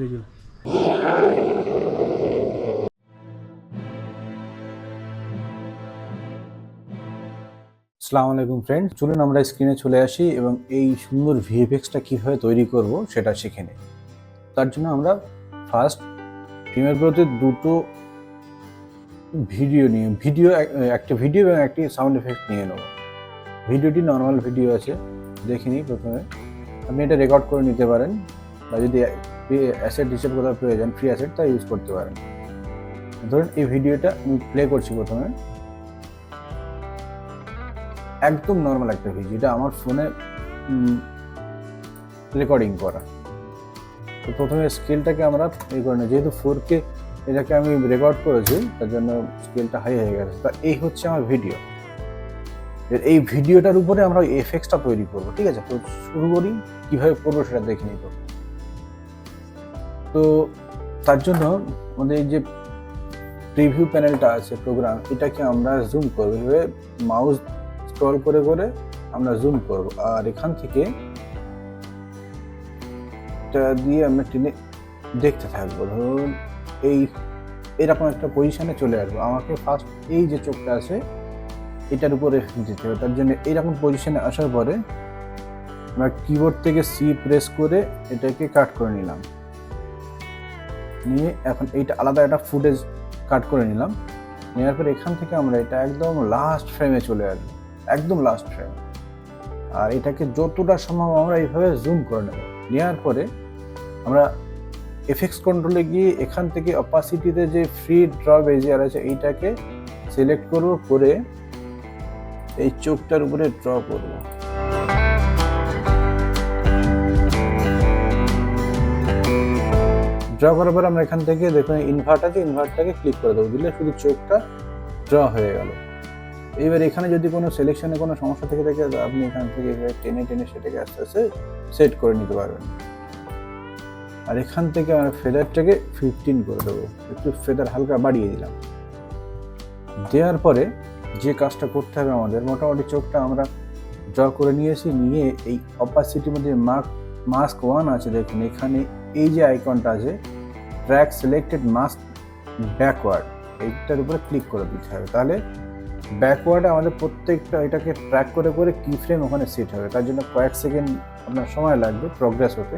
রেজুল। আসসালামু আলাইকুম ফ্রেন্ড, চলুন আমরা স্ক্রিনে চলে আসি এবং এই সুন্দর ভিএফএক্সটা কীভাবে তৈরি করব সেটা শিখে নিই। তার জন্য আমরা ফার্স্ট প্রিমিয়ার প্রোতে দুটো একটা ভিডিও এবং একটি সাউন্ড এফেক্ট নিয়ে নেব। ভিডিওটি নর্মাল ভিডিও আছে, দেখে নিই। প্রথমে আপনি এটা রেকর্ড করে নিতে পারেন, বা যদি অ্যাসেট হিসেবে কোথাও প্রয়োজন ফ্রি অ্যাসেট তা ইউজ করতে পারেন। ধরুন এই ভিডিওটা আমি প্লে করছি। প্রথমে একদম নর্মাল একটা ভিডিও, এটা আমার ফোনে রেকর্ডিং করা। তো প্রথমে স্কেলটাকে আমরা এই করে নিই, যেহেতু 4K এটাকে আমি রেকর্ড করেছি তার জন্য স্কেলটা হাই হয়ে গেছে। তা এই হচ্ছে আমার ভিডিও। এই ভিডিওটার উপরে আমরা ওই এফেক্টসটা তৈরি করবো, ঠিক আছে? তো শুরু করি, কীভাবে করবো সেটা দেখে নিই। তো তার জন্য আমাদের এই যে প্রিভিউ প্যানেলটা আছে প্রোগ্রাম, এটাকে আমরা জুম করবো। এভাবে মাউস স্ক্রল করে করে আমরা জুম করব, আর এখান থেকে এটা দিয়ে আমরা টেনে দেখতে থাকবো। ধরুন এরকম একটা পজিশনে চলে আসবো। আমাকে ফার্স্ট এই যে চোখটা আছে এটার উপরে দিতে হবে। তার জন্য এইরকম পজিশনে আসার পরে আমরা কিবোর্ড থেকে সি প্রেস করে এটাকে কাট করে নিলাম। নিয়ে এখন এইটা আলাদা একটা ফুটেজ কাট করে নিলাম। নেওয়ার পরে এখান থেকে আমরা এটা একদম লাস্ট ফ্রেমে চলে আসবো, একদম লাস্ট ফ্রেম। আর এটাকে যতটা সম্ভব আমরা এইভাবে জুম করে নেব। নেওয়ার পরে আমরা এফেক্টস কন্ট্রোলে গিয়ে এখান থেকে অপাসিটিতে যে ফ্রি ড্র বেজিয়ার আছে এইটাকে সিলেক্ট করব, করে এই চোখটার উপরে ড্র করব। ড্র করার পর আমরা এখান থেকে দেখুন ইনভার্টটাকে ক্লিক করে দেবো, দিলে শুধু চোখটা ড্র হয়ে গেল। এবার এখানে যদি কোনো সিলেকশনে কোনো সমস্যা থেকে থাকে আপনি এখান থেকে টেনে টেনে সেটাকে আস্তে আস্তে সেট করে নিতে পারবেন। আর এখান থেকে আমরা ফেদারটাকে 15 করে দেবো, একটু ফেদার হালকা বাড়িয়ে দিলাম। দেওয়ার পরে যে কাজটা করতে হবে আমাদের, মোটামুটি চোখটা আমরা ড্র করে নিয়েছি। নিয়ে এই অপাসিটির মধ্যে মাস্ক 1 আছে, দেখুন এখানে এই যে আইকনটা আছে ট্র্যাক সিলেক্টেড মাস্ক ব্যাকওয়ার্ড, এইটার উপরে ক্লিক করে দিতে হবে। তাহলে ব্যাকওয়ার্ডে আমাদের প্রত্যেকটা এটাকে ট্র্যাক করে করে কি ফ্রেম ওখানে সেট হবে। তার জন্য কয়েক সেকেন্ড আপনার সময় লাগবে প্রোগ্রেস হতে।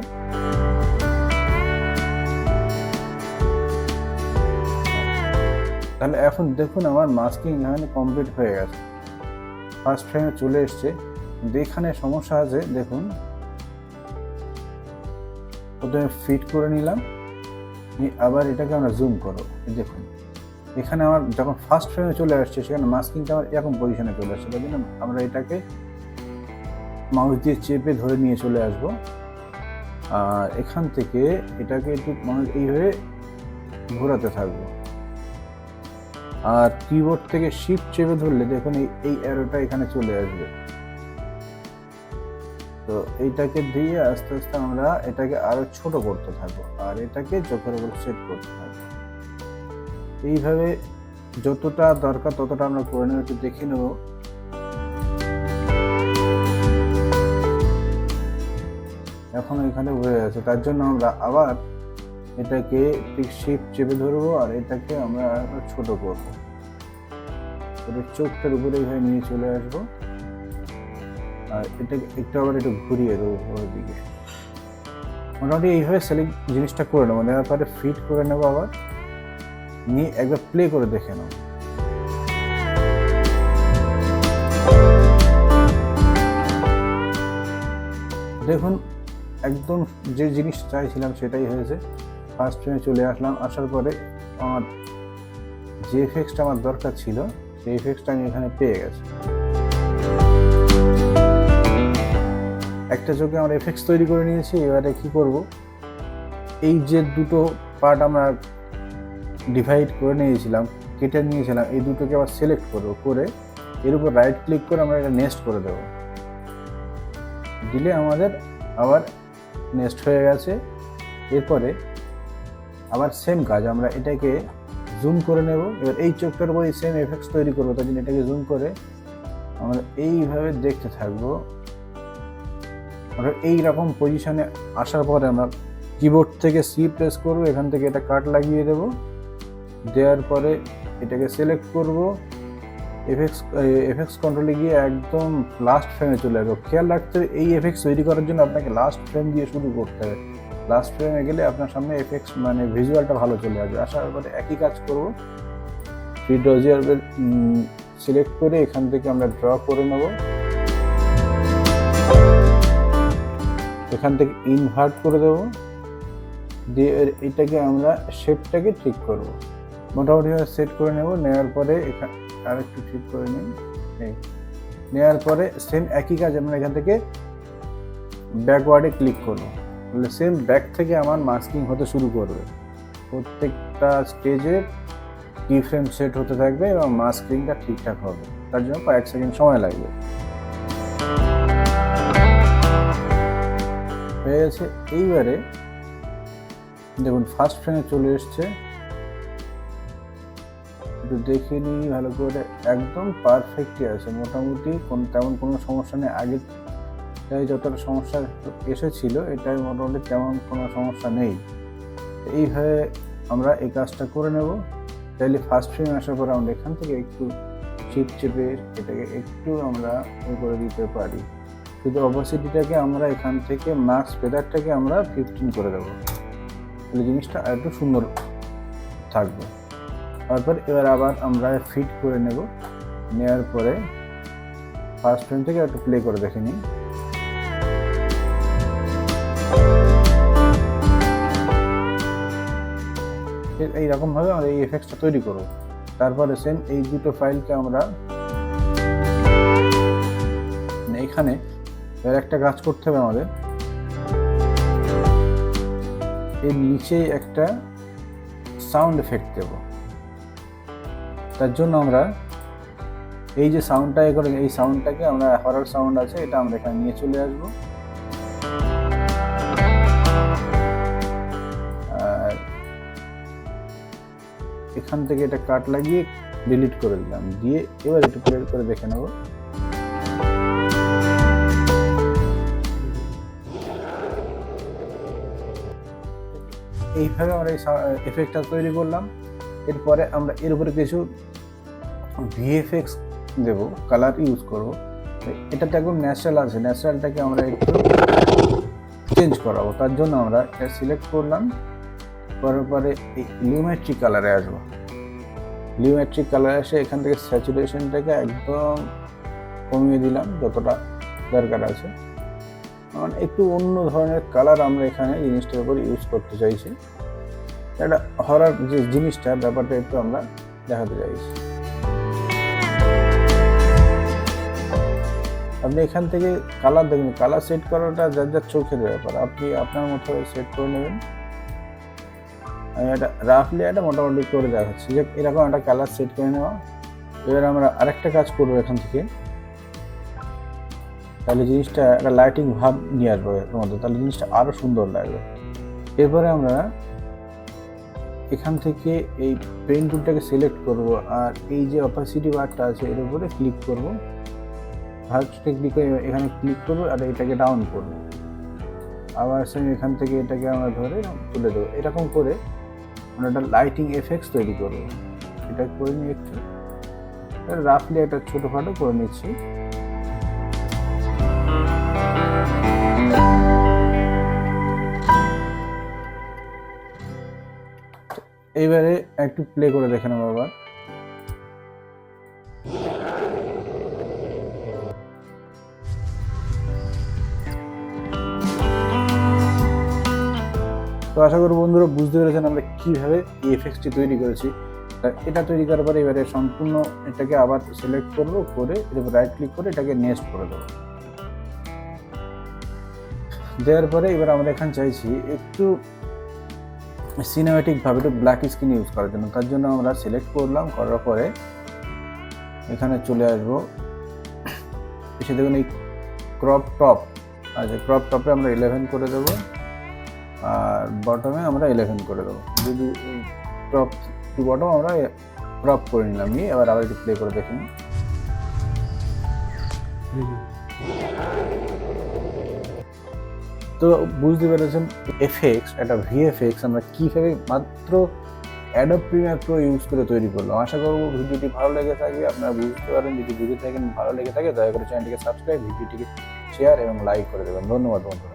তাহলে এখন দেখুন আমার মাস্কিং এখানে কমপ্লিট হয়ে গেছে, ফার্স্ট ফ্রেমে চলে এসছে। কিন্তু এখানে সমস্যা আছে, দেখুন প্রথমে ফিট করে নিলাম, আবার এটাকে আমরা জুম করো। দেখুন এখানে আমার যখন ফার্স্ট ফ্রেমে চলে আসছে সেখানে মাস্কিংটা আমার এরকম পজিশনে চলে আসছে। তার জন্য আমরা এটাকে মাউস দিয়ে চেপে ধরে নিয়ে চলে আসব। আর এখান থেকে এটাকে একটু মাউস এইভাবে ঘোরাতে থাকবো। আর কিবোর্ড থেকে শিফট চেপে ধরলে দেখুন এই অ্যারোটা এখানে চলে আসবে। তো এইটাকে দিয়ে আস্তে আস্তে আমরা এটাকে আরো ছোট করতে থাকবো, আর এটাকে চোখের উপর সেট করতে থাকবো। এইভাবে যতটা দরকার ততটা আমরা করে নেব, একটু দেখে নেব। এখন এখানে হয়ে আছে, তার জন্য আমরা আবার এটাকে ঠিক শিফট চেপে ধরবো, আর এটাকে আমরা ছোট করবো। চোখটার উপরে এইভাবে নিয়ে চলে আসবো, আর এটাকে একটু আবার একটু ঘুরিয়ে দেবো ওর দিকে। মোটামুটি এইভাবে জিনিসটা করে নেবো। নেওয়ার পরে ফিট করে নেবো, আবার নিয়ে একবার প্লে করে দেখে নেব। দেখুন একদম যে জিনিস চাইছিলাম সেটাই হয়েছে। ফার্স্ট ফ্রেমে চলে আসলাম, আসার পরে আমার যে এফেক্টসটা আমার দরকার ছিল সেই এফেক্টসটা আমি এখানে পেয়ে গেছি। একটা চোখে আমরা এফেক্টস তৈরি করে নিয়েছি। এবারে কি করব, এই যে দুটো পার্ট আমরা ডিভাইড করে নিয়েছিলাম, কেটে নিয়েছিলাম, এই দুটোকে আবার সিলেক্ট করব, করে এর উপর রাইট ক্লিক করে আমরা এটা নেস্ট করে দেব। দিলে আমাদের আবার নেস্ট হয়ে গেছে। এরপরে আবার সেম কাজ, আমরা এটাকে জুম করে নেব। এবার এই চোখটার উপর সেম এফেক্টস তৈরি করবো, তার জন্য এটাকে জুম করে আমরা এইভাবে দেখতে থাকবো। আমরা এইরকম পজিশনে আসার পরে আমরা কিবোর্ড থেকে সি প্রেস করব, এখান থেকে এটা কাট লাগিয়ে দেব। দেওয়ার পরে এটাকে সিলেক্ট করব, এফএক্স কন্ট্রোলে গিয়ে একদম লাস্ট ফ্রেমে চলে আসবো। খেয়াল রাখতে হবে এই এফএক্স তৈরি করার জন্য আপনাকে লাস্ট ফ্রেম দিয়ে শুরু করতে হবে। লাস্ট ফ্রেমে গেলে আপনার সামনে এফএক্স মানে ভিজুয়ালটা ভালো চলে আসবে। আসার পরে একই কাজ করব, ফ্রি ড্র জিওয়ার্বের সিলেক্ট করে এখান থেকে আমরা ড্র করে নেব। এখান থেকে ইনভার্ট করে দেব, দিয়ে এটাকে আমরা শেপটাকে ঠিক করব। মোটামুটি সেট করে নেব। নেওয়ার পরে এখানে আর একটু ঠিক করে নিই। নেওয়ার পরে সেম একই কাজ আমরা এখান থেকে ব্যাকওয়ার্ডে ক্লিক করব, তাহলে সেম ব্যাক থেকে আমার মাস্কিং হতে শুরু করবে। প্রত্যেকটা স্টেজে কি ফ্রেম সেট হতে থাকবে এবং মাস্কিংটা ঠিকঠাক হবে। তার জন্য কয়েক সেকেন্ড সময় লাগবে। হয়ে গেছে। এইবারে দেখুন ফার্স্ট ফ্রেমে চলে এসছে, একটু দেখে নিই ভালো করে। একদম পারফেক্টই আছে, মোটামুটি তেমন কোনো সমস্যা নেই। আগে যতটা সমস্যা এসেছিল এটাই মোটামুটি তেমন কোনো সমস্যা নেই। এইভাবে আমরা এই কাজটা করে নেব। তাহলে ফার্স্ট ফ্রেমে আসার পর আমরা এখান থেকে একটু চিপ চেপে এটাকে একটু আমরা করে দিতে পারি। শুধু অপাসিটিটাকে আমরা এখান থেকে মাস্ক ফেদারটাকে আমরা 15 করে দেবো, তাহলে জিনিসটা একটু সুন্দর থাকবে। তারপর এবার আবার আমরা ফিট করে নেব। নেওয়ার পরে ফার্স্ট ফ্রেম থেকে একটু প্লে করে দেখে নিই। এইরকমভাবে আমরা এই এফেক্টসটা তৈরি করব। তারপরে সেম এই দুটো ফাইলকে আমরা এখানে এর একটা কাজ করতে হবে আমাদের। এর নিচে একটা সাউন্ড এফেক্ট দেব। তার জন্য আমরা এই যে সাউন্ডটা করে এই সাউন্ডটাকে আমরা হরর সাউন্ড আছে এটা আমরা এখানে নিয়ে চলে আসব। আর এখান থেকে এটা কাট লাগিয়ে ডিলিট করে দিলাম, দিয়ে এবার একটু প্লে করে দেখে নেব। এইভাবে আমরা এই এফেক্টটা তৈরি করলাম। এরপরে আমরা এর উপরে কিছু ভিএফএক্স দেব, কালার ইউজ করব। এটাতে একদম ন্যাচারাল আছে, ন্যাচারালটাকে আমরা একটু চেঞ্জ করাবো। তার জন্য আমরা এটা সিলেক্ট করলাম, করার পরে এই লিউমেট্রিক কালারে আসবো। লিউমেট্রিক কালারে এসে এখান থেকে স্যাচুরেশনটাকে একদম কমিয়ে দিলাম যতটা দরকার আছে। মানে একটু অন্য ধরনের কালার আমরা এখানে জিনিসটার উপর ইউজ করতে চাইছি। একটা হরর যে জিনিসটা ব্যাপারটা একটু আমরা দেখাতে চাইছি। আপনি এখান থেকে কালার দেখবেন, কালার সেট করাটা যার যার চোখের ব্যাপার, আপনি আপনার মতো সেট করে নেবেন। আমি একটা রাফলি একটা মোটামুটি করে দেখাচ্ছি যে এরকম একটা কালার সেট করে নেওয়া। এবার আমরা আরেকটা কাজ করবো এখান থেকে, তাহলে জিনিসটা একটা লাইটিং ভাব নিয়ে আসবো এর মধ্যে, তাহলে জিনিসটা আরও সুন্দর লাগবে। এরপরে আমরা এখান থেকে এই পেন টুলটাকে সিলেক্ট করব, আর এই যে অপাসিটি বারটা আছে এর উপরে ক্লিক করব, ভার্সটা ক্লিক করে এখানে ক্লিক করব আর এটাকে ডাউন করব। আবার সেম এখান থেকে এটাকে আমরা ধরে তুলে দেবো। এরকম করে আমরা একটা লাইটিং এফেক্টস তৈরি করব। এটা করে নিয়ে একটু রাফলি একটা ছোটোখাটো করে নিচ্ছি। এইবারে একটু প্লে করে দেখে নেবো আবার। তো আশা করি বন্ধুরা বুঝতে পেরেছেন আমরা কিভাবে এই এফেক্টসটি তৈরি করেছি। এটা তৈরি করার পরে এবারে সম্পূর্ণ এটাকে আবার সিলেক্ট করব, করে এর উপর রাইট ক্লিক করে এটাকে নেক্সট করে দেবো। দেওয়ার পরে এবার আমরা এখানে চাইছি একটু সিনেম্যাটিক ভাবে একটু ব্ল্যাক স্ক্রিন ইউজ করার জন্য। তার জন্য আমরা সিলেক্ট করলাম, করার পরে এখানে চলে আসবো। এসে দেখুন এই ক্রপ টপ আছে, ক্রপ টপে আমরা 11 করে দেবো আর বটমে আমরা 11 করে দেবো। যদি টপ টু বটম আমরা ক্রপ করে নিলাম, নিয়ে এবার আবার একটু প্লে করে দেখুন। তো বুঝতে পেরেছেন এফএক্স, একটা ভিএফএক্স আমরা কীভাবে মাত্র অ্যাডোব প্রিমিয়ার প্রো ইউজ করে তৈরি করলাম। আশা করবো ভিডিওটি ভালো লেগে থাকবে, আপনারা বুঝতে পারেন। যদি বুঝে থাকেন ভালো লেগে থাকে দয়া করে চ্যানেলটিকে সাবস্ক্রাইব, ভিডিওটিকে শেয়ার এবং লাইক করে দেবেন। ধন্যবাদ বন্ধুরা।